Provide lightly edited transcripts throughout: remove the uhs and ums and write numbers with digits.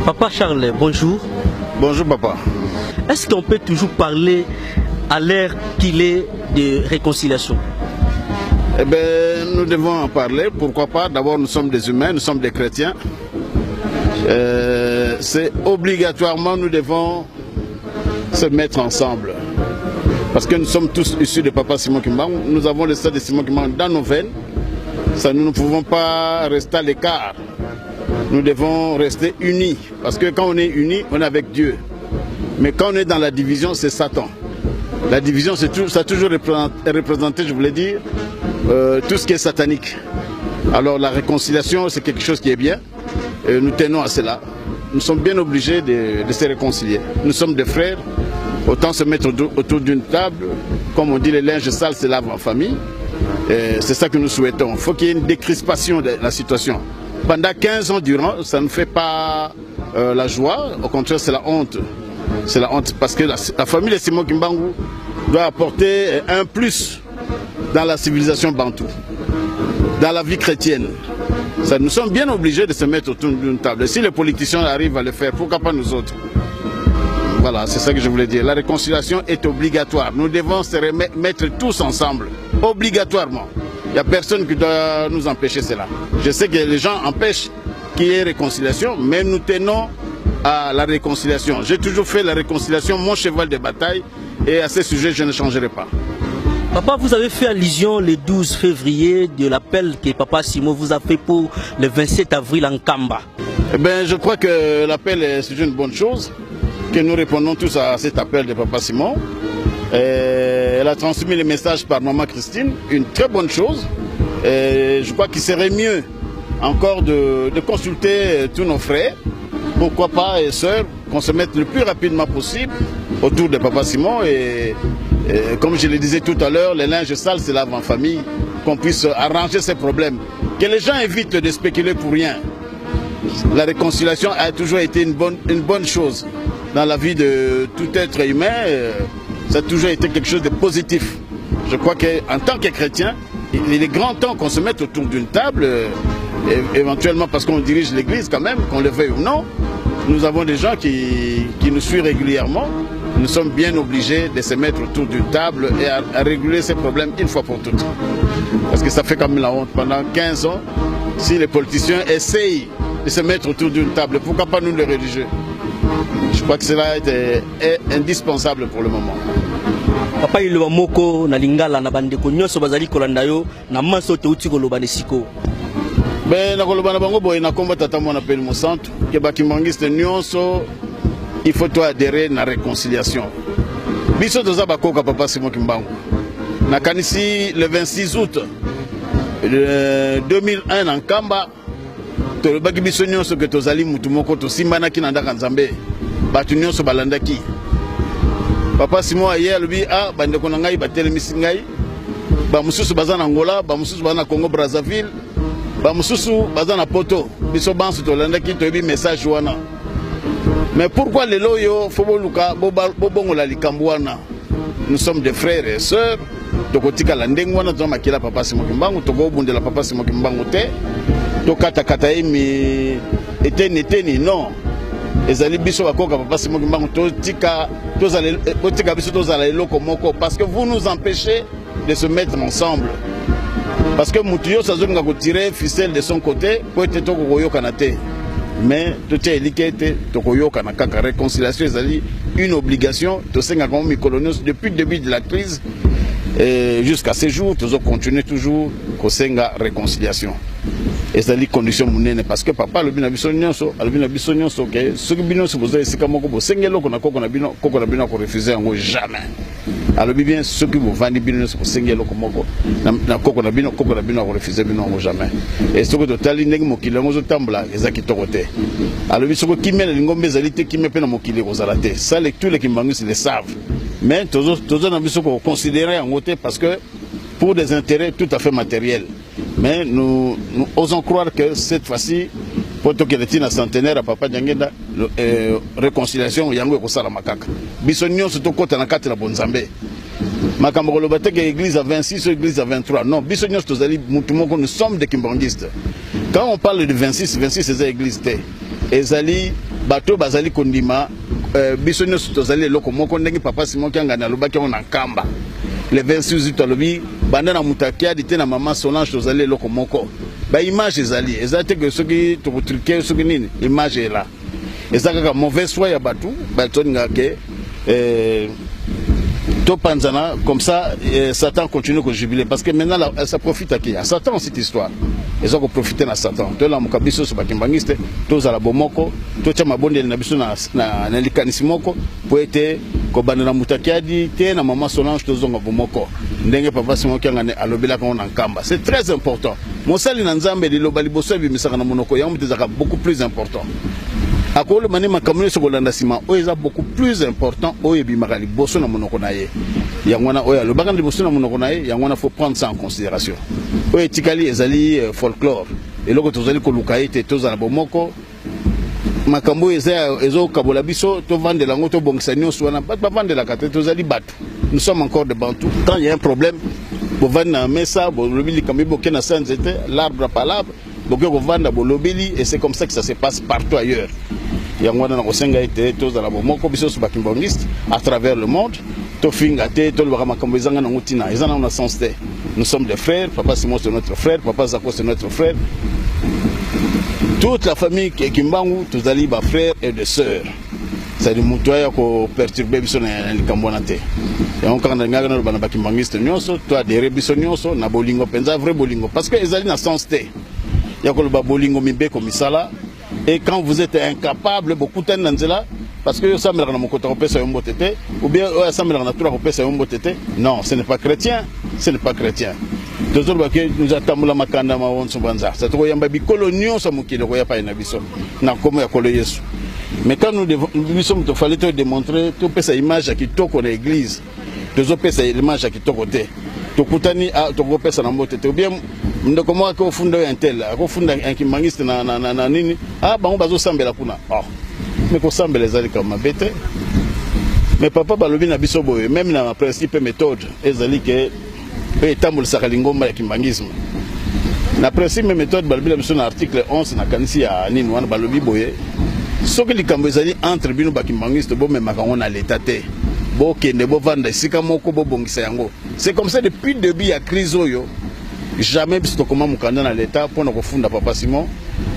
Papa Charles, bonjour. Bonjour papa. Est-ce qu'on peut toujours parler à l'ère qu'il est de réconciliation? Eh bien, nous devons en parler. Pourquoi pas? D'abord, nous sommes des humains, nous sommes des chrétiens. C'est obligatoirement, nous devons se mettre ensemble. Parce que nous sommes tous issus de Papa Simon Kimbangu. Nous avons le sang de Simon Kimbangu dans nos veines. Ça, nous ne pouvons pas rester à l'écart. Nous devons rester unis. Parce que quand on est unis, on est avec Dieu. Mais quand on est dans la division, c'est Satan. La division, ça a toujours représenté, je voulais dire, tout ce qui est satanique. Alors la réconciliation, c'est quelque chose qui est bien. Et nous tenons à cela. Nous sommes bien obligés de se réconcilier. Nous sommes des frères. Autant se mettre autour d'une table. Comme on dit, les linges sales se lavent en famille. C'est ça que nous souhaitons. Il faut qu'il y ait une décrispation de la situation. Pendant 15 ans durant, ça ne fait pas la joie. Au contraire, c'est la honte. C'est la honte parce que la famille de Simon Kimbangu doit apporter un plus dans la civilisation bantou, dans la vie chrétienne. Ça, nous sommes bien obligés de se mettre autour d'une table. Si les politiciens arrivent à le faire, pourquoi pas nous autres? Voilà, c'est ça que je voulais dire. La réconciliation est obligatoire. Nous devons se mettre tous ensemble, obligatoirement. Il n'y a personne qui doit nous empêcher cela. Je sais que les gens empêchent qu'il y ait réconciliation, mais nous tenons à la réconciliation. J'ai toujours fait la réconciliation mon cheval de bataille et à ce sujet, je ne changerai pas. Papa, vous avez fait allusion le 12 février de l'appel que Papa Simon vous a fait pour le 27 avril en Kamba. Eh bien, je crois que l'appel, c'est une bonne chose, que nous répondons tous à cet appel de Papa Simon. Elle a transmis le message par Maman Christine, une très bonne chose. Je crois qu'il serait mieux encore de consulter tous nos frères, pourquoi pas et sœurs, qu'on se mette le plus rapidement possible autour de Papa Simon et comme je le disais tout à l'heure, les linges sales se lavent en famille, qu'on puisse arranger ces problèmes. Que les gens évitent de spéculer pour rien. La réconciliation a toujours été une bonne chose dans la vie de tout être humain. Ça a toujours été quelque chose de positif. Je crois qu'en tant que chrétien, il est grand temps qu'on se mette autour d'une table, éventuellement parce qu'on dirige l'église quand même, qu'on le veuille ou non. Nous avons des gens qui nous suivent régulièrement. Nous sommes bien obligés de se mettre autour d'une table et à réguler ces problèmes une fois pour toutes. Parce que ça fait comme la honte. Pendant 15 ans, si les politiciens essayent de se mettre autour d'une table, pourquoi pas nous les religieux? Je crois que cela est indispensable pour le moment. Papa iloba moko na lingala na bandeko nyonso bazali kolanda yo na manso te uti koloba nesiko. Ben na koloba na bango boye na komba tata mona pele mo centre ke bakimangiste nyonso il faut toi adhérer na réconciliation. Biso toza bakoka Papa Simon Kimbangu. Na kanisi le 26 août 2001 en Kamba tolobaki biso nyonso ke tozali mutu moko tosimbanaki na ndaka Nzambe. Batu nyonso balandaki. Papa Simon aye alobi bandeko na ngai batelemisi ngai. Ba mususu baza na Angola, ba mususu baza na Congo Brazzaville, ba mususu baza na Poto. Biso banso tolandaki toyebi message wana. Mais pourquoi les loyaux Foboluka Bobongola Likambuana? Nous sommes des frères et sœurs. Tokotika la ndengwana to makila Papa Simon Kimbangu, toko bundela Papa Simon Kimbangu te. Tokata kata imi eteni non. Ezali biso bakoka Papa Simon Kimbangu totika biso tozala eloko moko parce que vous nous empêchez de se mettre ensemble. Parce que Moutio sazolinga ko tirer ficelle de son côté pour être toko koyoka na te. Mais tout est éliqué, tokoyoka na kaka réconciliation ezali une obligation to senga comme mikolonios depuis le début de la crise jusqu'à ce jour toujours continuer toujours ko senga réconciliation. Ezali condition munene parce que papa le bina biso nyonso ke ce que bino se poser c'est comme ko sengelo ko na bino ko refuser ngo jamais. Alors bien ceux qui vont vendre bino se sengelo ko moko na koko na bino ko refuser bino ngo jamais. Et ce que totali ndenge mokili ngo zotambla ezaki tokote. Alors biso ko kimela ngombe ezali te kimepe na mokili ko zala te. Ça tous les Kimbangu le savent. Mais tous na biso ko considérer en côté parce que pour des intérêts tout à fait matériels. Mais nous osons croire que cette fois-ci, pour que le centenaire à Papa Djangenda, réconciliation, yango ekosala makaka. Biso nyonso tokota na kati na bonzambe. Makambo kolobate que l'église à 26 ou l'église à 23. Non, biso nyonso tozali mutu moko, nous sommes des kimbanguistes. Quand on parle de 26 c'est l'église té. Ezali bato bazali kondima biso nyonso tozali eloko moko ndenge papa Simon Kiangani alobaki on nkamba le 26 août alobi banda na mutakiadi te na mama Solange tozali eloko moko ba image ezali te que soki tokotruke soki nini image est là eza kaka mauvaise foi ya bato batoninga ke to panzana comme ça Satan continue de jubiler parce que maintenant là, ça profite à qui? À Satan cette histoire. Ils ont profité à Satan. To la mukabiso so bakimbangiste, to za la bomoko, to cha mabonde na biso na likanisimoko pour être ko banana mutakiadi te na mama Solange to zonga bomoko. Ndenge papa Simon Kiangani alobela ko na nkamba. C'est très important. Mosali na nzambe li lobali boso bi misaka na monoko ya mutezaka beaucoup plus important. Akolo mane makamune sokolanda sima oza beaucoup plus important oyebi makali boso na monoko na ye yangwana oya le bakandi boso na monoko na ye yangwana faut prendre ça en considération oye tikali ezali folklore eloko tozali koluka ete tozala bomoko makambo ezo kabola biso to vendre lango to bongisa nyonso wana ba vendre la kate tozali batu nous sommes encore de bantu quand il y a un problème bo vendre mesa bo lobili kambi bo kena sanzete l'arbre par l'arbre bo vendre bo lobili et c'est comme ça que ça se passe partout ailleurs. Yangwana na kosenga ete tozala bomoko biso so bakimbangiste à travers le monde to finga te to lobaka makambo ezanga na ngutina ezana na sens te nous sommes des frères papa Simon c'est notre frère papa Zako c'est notre frère toute la famille Kimbangu tozali ba frères et des sœurs c'est du mutoya ko perturber biso na likambona te yango kanga ngaka na bana bakimbangiste nyonso to adhérer biso nyonso na bolingo penza vrai bolingo parce que ezali na sens te yakolo ba bolingo mibeko misala. Et quand vous êtes incapable, beaucoup de temps, parce que ça me ou bien ça me non, ce n'est pas chrétien, ce n'est pas chrétien. Nous attendons la makanda ma banza. Ça trouve yamba bikolo nyon sa mukile ko ya pa na biso. Na komo ya kolo Yesu. Mais quand nous sommes il fallait te démontrer tout sa image qui toko na église. Deux pesa image qui toko te. Tokutani a toko pesa na mbote te. Ou bien ndoko mo ko funda intel, ko funda inkimangiste na nini. Ah bango bazo sambela kuna. Oh. Mais ko sambela ezali kama bete. Mais papa balobi na biso boye même na principe méthode ezali ke etambul sakalingomba ya kimbangisme. Na principe méthode balobi na biso na article 11 na kanisi ya nini wana balobi boye. Soki likambo ezali entre bino bakimbangiste bo memaka ngona l'état te. Bo kende bo vanda sika moko bo bongisa yango. C'est comme ça depuis le début ya crise oyo. Jamais biso comment mukanda na l'état pour na kofunda papa Simon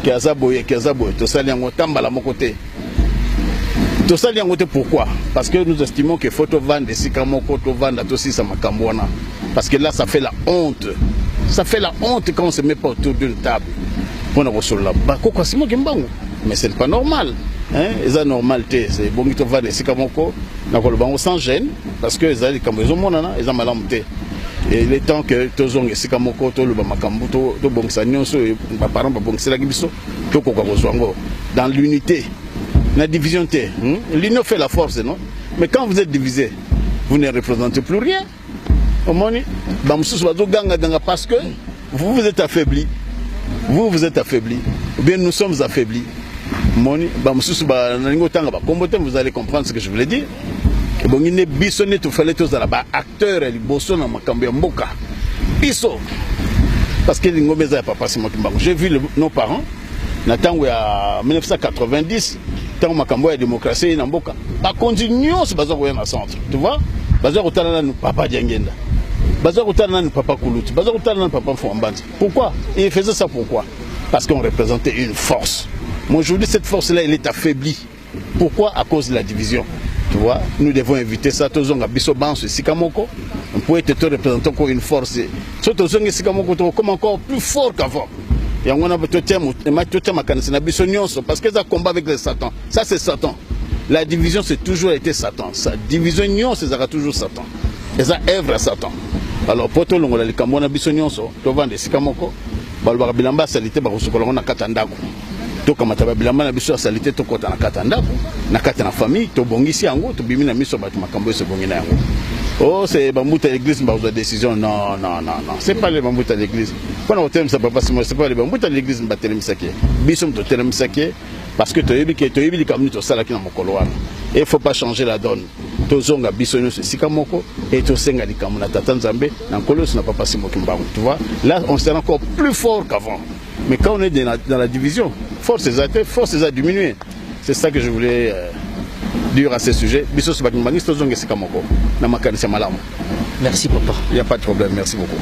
ki azaboye to sali yango tambala moko te. To sali yango te pourquoi? Parce que nous estimons que faut to vendre sika moko to vanda to sisa makambo wana. Parce que là ça fait la honte. Ça fait la honte quand on se met pas autour d'une table. Pour na kosola ba ko Simon Kimbangu. Mais c'est pas normal. Hein, c'est normal c'est bon to vendre sika moko na ko bango sans gêne parce que ezali kambo ezomonana eza malamu te. Et il est temps que tozonge sika moko to luba makambu to bongisa nyonso ba parents ba bongisela biso to ko kozwango dans l'unité la division te l'union fait la force non mais quand vous êtes divisé vous ne représentez plus rien au moni ba mususu bazo ganga parce que vous êtes affaibli vous êtes affaibli ou bien nous sommes affaiblis moni ba mususu ba nalingo tanga ba kombote vous allez comprendre ce que je voulais dire. Bon, il est bisonné tout fallait tous à acteur et bosso dans ma cambia mboka biso parce que l'ingomé za papa Simon Kimbangu. J'ai vu nos parents n'attend à 1990 tant ma cambo ya démocratie na mboka ba continuons ce bazar au centre tu vois bazar utana na papa Diangenda bazar utana na papa Kuluti bazar utana na papa Fouambandi. Pourquoi il faisait ça? Pourquoi? Parce qu'on représentait une force. Mais aujourd'hui cette force là elle est affaiblie. Pourquoi? À cause de la division. Tu vois, nous devons éviter ça. Tozonga biso banso sikamoko. On peut être représentant encore une force. Surtout tozonga sikamoko comme encore plus fort qu'avant. Et on a parce que ça combat avec le Satan. Ça c'est Satan. La division c'est toujours été Satan. Sa division c'est toujours Satan. Et ça œuvre à Satan. Alors pour tout le monde les kambona biso nyonso to vendre sikamoko. Balba bilamba salité ba kosokola na katandako. To kamata bilamba na biso salité to kota na katandako. Na kata na famille to bongisi yango to bimina miso batu makambo se bongina yango. Oh c'est bambuta l'église ba une décision non c'est pas les bambuta l'église. Quand on t'aime ça papa c'est pas les bambuta l'église ba telemisaki. Biso to telemisaki parce que to yebi kamni to sala kina mokolo wana. Et il faut pas changer la donne. To zonga biso no sikamoko et to senga likamu na tata Nzambe na kolo na papa Simon Kimbangu. Tu vois? Là on sera encore plus fort qu'avant. Mais quand on est dans la division, force a diminué. C'est ça que je voulais dire à ce sujet. Merci papa. Il n'y a pas de problème, merci beaucoup.